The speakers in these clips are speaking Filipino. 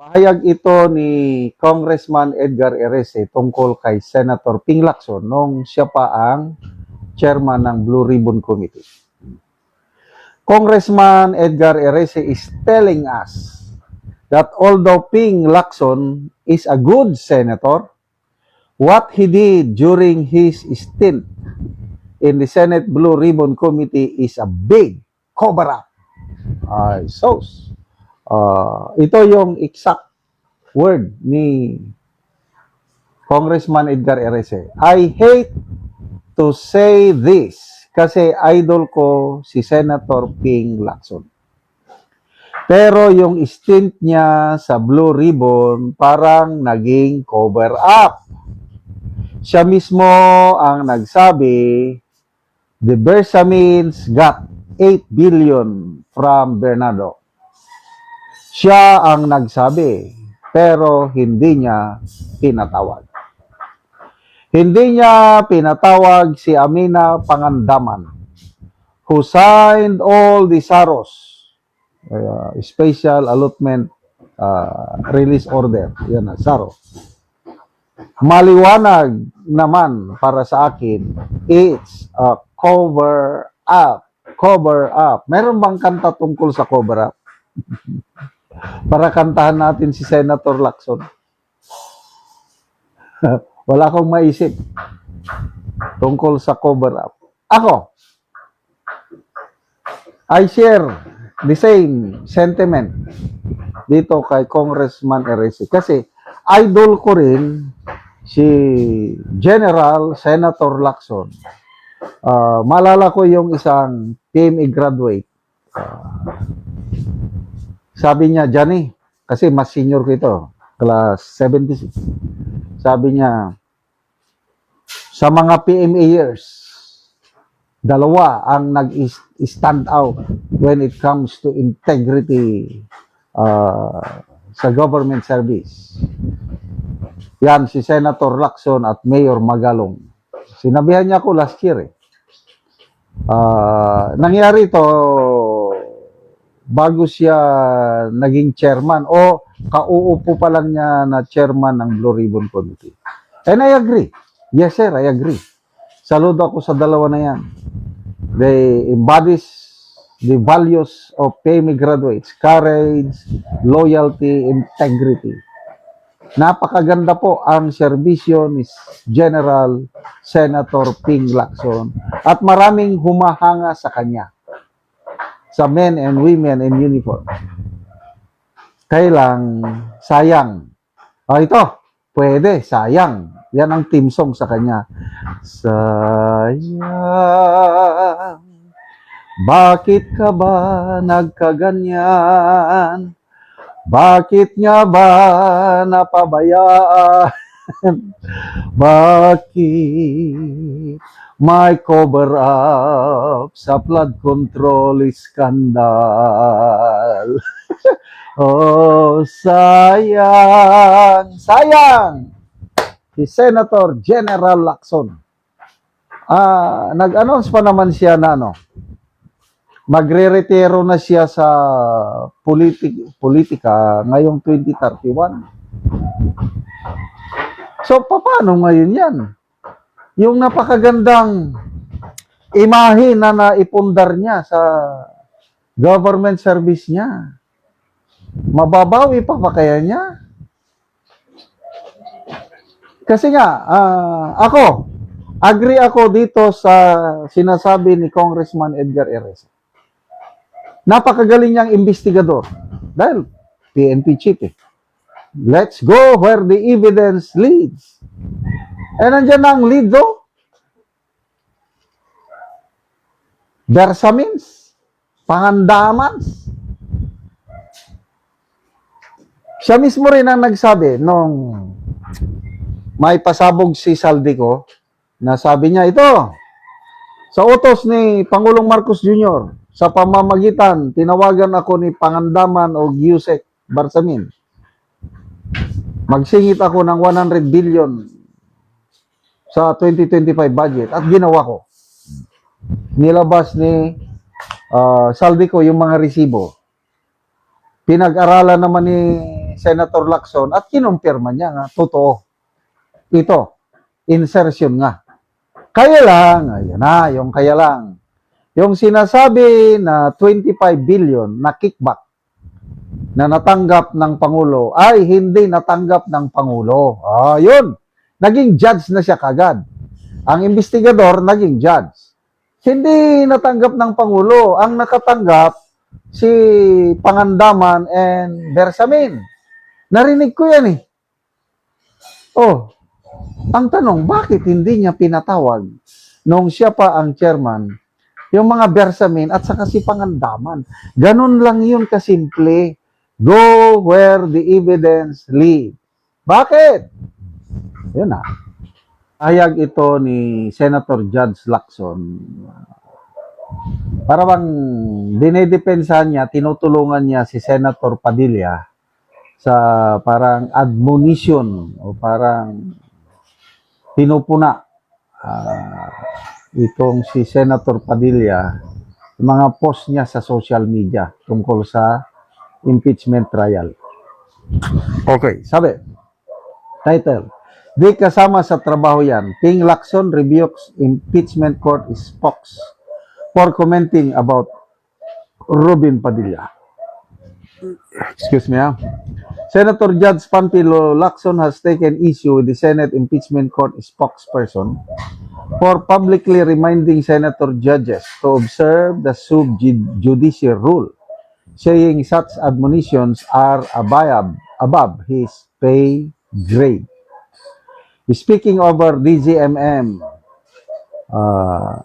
Pahayag ito ni Congressman Edgar Erese tungkol kay Senator Ping Lacson nung siya pa ang chairman ng Blue Ribbon Committee. Congressman Edgar Erese is telling us that although Ping Lacson is a good senator, what he did during his stint in the Senate Blue Ribbon Committee is a big cover-up. Ito yung exact word ni Congressman Edgar Erese. I hate to say this kasi idol ko si Senator Ping Lacson. Pero yung stint niya sa Blue Ribbon parang naging cover up. Siya mismo ang nagsabi, the Bersamins got 8 billion from Bernardo. Siya ang nagsabi, pero hindi niya pinatawag. Hindi niya pinatawag si Amina Pangandaman, who signed all the SAROs, Special Allotment Release Order. Yan na, SARO. Maliwanag naman para sa akin, it's a cover up. Cover up. Meron bang kanta tungkol sa cover up? Para kantahan natin si Senator Lacson. Wala akong maisip tungkol sa cover up. Ako, I share the same sentiment dito kay Congressman Erese. Kasi idol ko rin si General Senator Lacson. Malala ko yung isang PME graduate. Sabi niya, Johnny, kasi mas senior ko ito, class 76. Sabi niya, sa mga PMA years, dalawa ang nag-stand out when it comes to integrity sa government service. Yan, si Senator Lacson at Mayor Magalong. Sinabihan niya ako last year. Nangyari ito bago siya naging chairman o kauupo pa lang niya na chairman ng Blue Ribbon Committee. And I agree. Yes, sir, I agree. Saludo ako sa dalawa na yan. They embodies the values of PME graduates, courage, loyalty, integrity. Napakaganda po ang serbisyo ni General Senator Ping Lacson at maraming humahanga sa kanya, sa men and women in uniform. Kailang sayang. Ito, pwede, sayang. Yan ang team song sa kanya. Sayang, bakit ka ba nagkaganyan? Bakit nga ba napabayaan? Bakit may cover up sa flood control scandal? Oh, sayang, sayang! Si Senator General Lacson. Nag-announce pa naman siya na magre-retiro na siya sa politika ngayong 2031. So, paano ngayon yan? Yung napakagandang imahe na naipundar niya sa government service niya, mababawi pa kaya niya? Kasi nga, agree ako dito sa sinasabi ni Congressman Edgar Erese. Napakagaling niyang investigador. Dahil PNP chief Let's go where the evidence leads. Nandiyan na ang lead do. Bersamins. Pangandamans. Siya mismo rin ang nagsabi nung may pasabog si Saldico na sabi niya, ito, sa utos ni Pangulong Marcos Jr., sa pamamagitan, tinawagan ako ni Pangandaman o Giusek Bersamin. Magsingit ako ng 100 billion sa 2025 budget at ginawa ko. Nilabas ni Saldico yung mga resibo. Pinag-aralan naman ni Senator Lacson at kinumpirma niya nga, totoo. Ito, insertion nga. Kaya lang, ayun na, yung kaya lang. Yung sinasabi na 25 billion na kickback na natanggap ng Pangulo ay hindi natanggap ng Pangulo. Yun. Naging judge na siya kagad. Ang investigador naging judge. Hindi natanggap ng Pangulo. Ang nakatanggap si Pangandaman and Bersamin. Narinig ko yan eh. Ang tanong, bakit hindi niya pinatawag nung siya pa ang chairman, yung mga Bersamin at saka si Pangandaman? Ganun lang yun kasimple. Go where the evidence leads. Bakit? Yun na. Ayag ito ni Senator Judge Lacson. Para bang dinidepensahan niya, tinutulungan niya si Senator Padilla sa parang admonition o parang pinupuna itong si Senator Padilla, yung mga post niya sa social media tungkol sa impeachment trial. Okay, sabi, title, di kasama sa trabaho yan. Ping Lacson rebukes impeachment court spokes for commenting about Robin Padilla. Excuse me, Senator Judge Panfilo Lacson has taken issue with the Senate impeachment court spokesperson for publicly reminding Senator judges to observe the sub-judice rule, saying such admonitions are above his pay grade. Speaking over DZMM,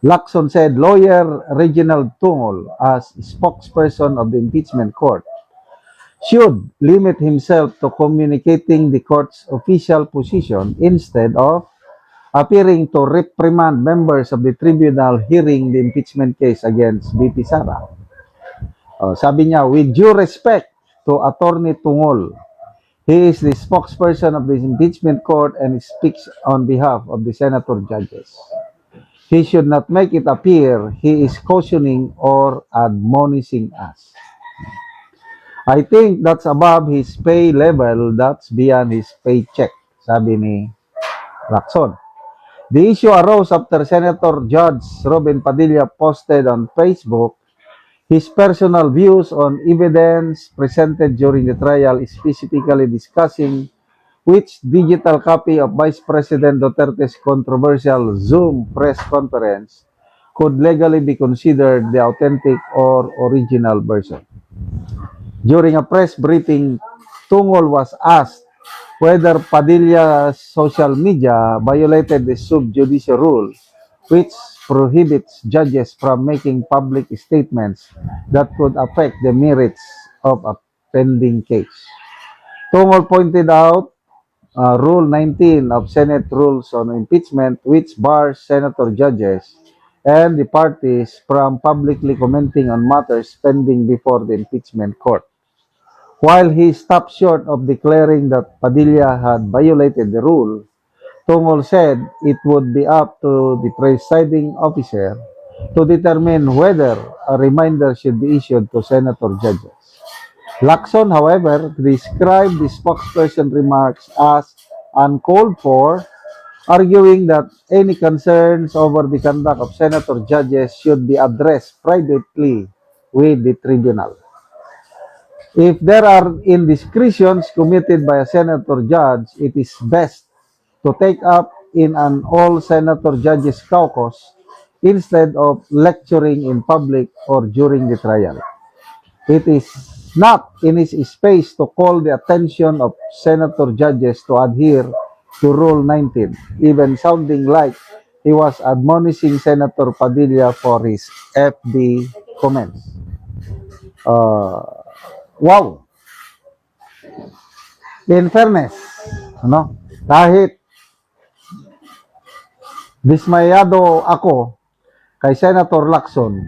Lacson said lawyer Reginald Tungol, as spokesperson of the impeachment court, should limit himself to communicating the court's official position instead of appearing to reprimand members of the tribunal hearing the impeachment case against BP Sara. Sabi niya, with due respect to Attorney Tungol, he is the spokesperson of the impeachment court and speaks on behalf of the senator judges. He should not make it appear he is cautioning or admonishing us. I think that's above his pay level, that's beyond his paycheck, sabi ni Lacson. The issue arose after Senator Judge Robin Padilla posted on Facebook his personal views on evidence presented during the trial, specifically discussing which digital copy of Vice President Duterte's controversial Zoom press conference could legally be considered the authentic or original version. During a press briefing, Tungol was asked whether Padilla's social media violated the sub-judice rule, which prohibits judges from making public statements that could affect the merits of a pending case. Tungol pointed out Rule 19 of Senate Rules on Impeachment, which bars senator judges and the parties from publicly commenting on matters pending before the impeachment court. While he stopped short of declaring that Padilla had violated the rule, Tungol said it would be up to the presiding officer to determine whether a reminder should be issued to senator judges. Lacson, however, described the spokesperson remarks as uncalled for, arguing that any concerns over the conduct of senator judges should be addressed privately with the tribunal. If there are indiscretions committed by a senator judge, it is best to take up in an all-senator judges caucus instead of lecturing in public or during the trial. It is not in his space to call the attention of senator judges to adhere to Rule 19, even sounding like he was admonishing Senator Padilla for his FB comments. Wow! In fairness, kahit dismayado ako kay Senator Lacson,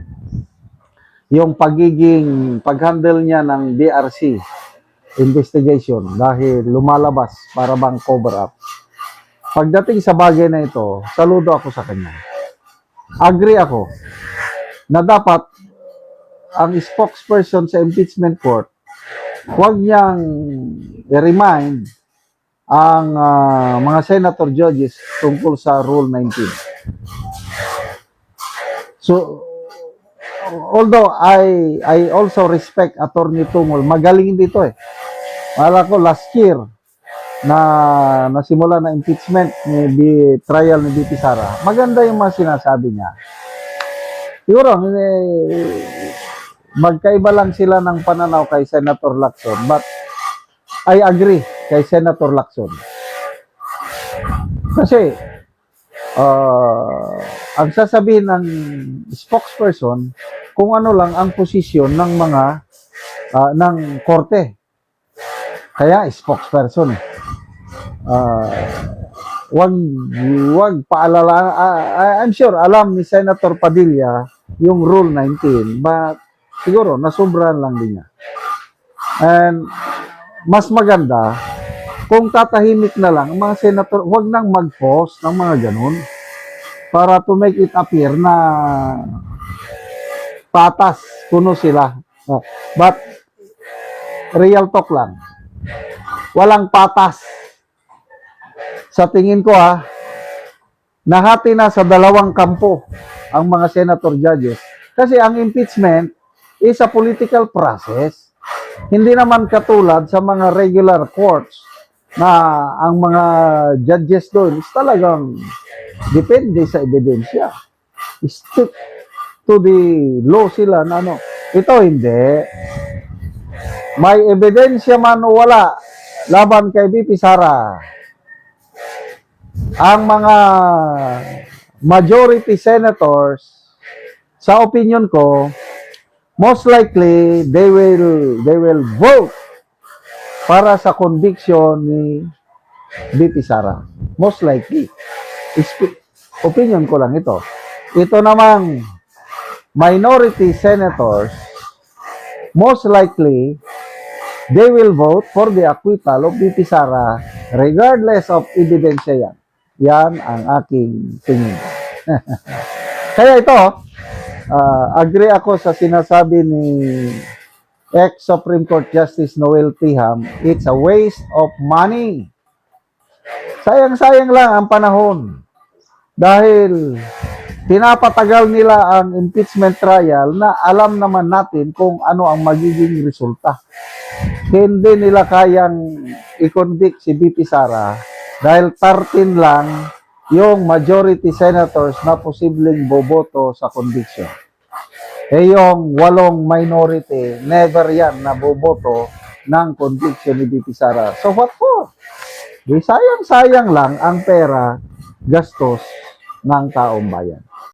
yung pag-handle niya ng DRC investigation dahil lumalabas para bang cover up. Pagdating sa bagay na ito, saludo ako sa kanya. Agree ako na dapat ang spokesperson sa impeachment court huwag niyang i-remind ang mga senator judges tungkol sa Rule 19. So, although I also respect Attorney Tumol, magaling dito eh. Wala ko last year na nasimula na impeachment ni trial ni BP Sara. Maganda yung mga sinasabi niya. Siguro, magkaiba lang sila ng pananaw kay Senator Lacson, but I agree kay Senator Lacson. Kasi, ang sasabihin ng spokesperson, kung ano lang ang posisyon ng mga ng korte. Kaya spokesperson. Wag paalala. I'm sure alam ni Senator Padilla yung Rule 19, but siguro nasobrahan lang din niya. And mas maganda kung tatahimik na lang ang mga senator, wag nang mag-post ng mga ganun para to make it appear na patas kuno sila. But real talk lang. Walang patas. Sa tingin ko nahati na sa dalawang kampo ang mga senator judges. Kasi ang impeachment is a political process. Hindi naman katulad sa mga regular courts na ang mga judges doon is talagang depende sa ebidensya. Stick to the law sila na ano. Ito hindi. May ebidensya man o wala laban kay BP Sara. Ang mga majority senators, sa opinion ko, most likely they will vote para sa conviction ni BP Sara. Most likely. Opinion ko lang ito. Ito namang minority senators, most likely they will vote for the acquittal of BP Sara regardless of ebidensya yan. Yan ang aking tingin. Kaya ito, agree ako sa sinasabi ni ex-Supreme Court Justice Noel Tiham, it's a waste of money. Sayang-sayang lang ang panahon. Dahil pinapatagal nila ang impeachment trial na alam naman natin kung ano ang magiging resulta. Hindi nila kayang i-convict si BP Sara dahil 13 lang yung majority senators na posibleng boboto sa conviction. Yung 8 minority, never yan na boboto ng conviction ni BP Sara. So what for? Sayang-sayang lang ang pera gastos ng taong bayan.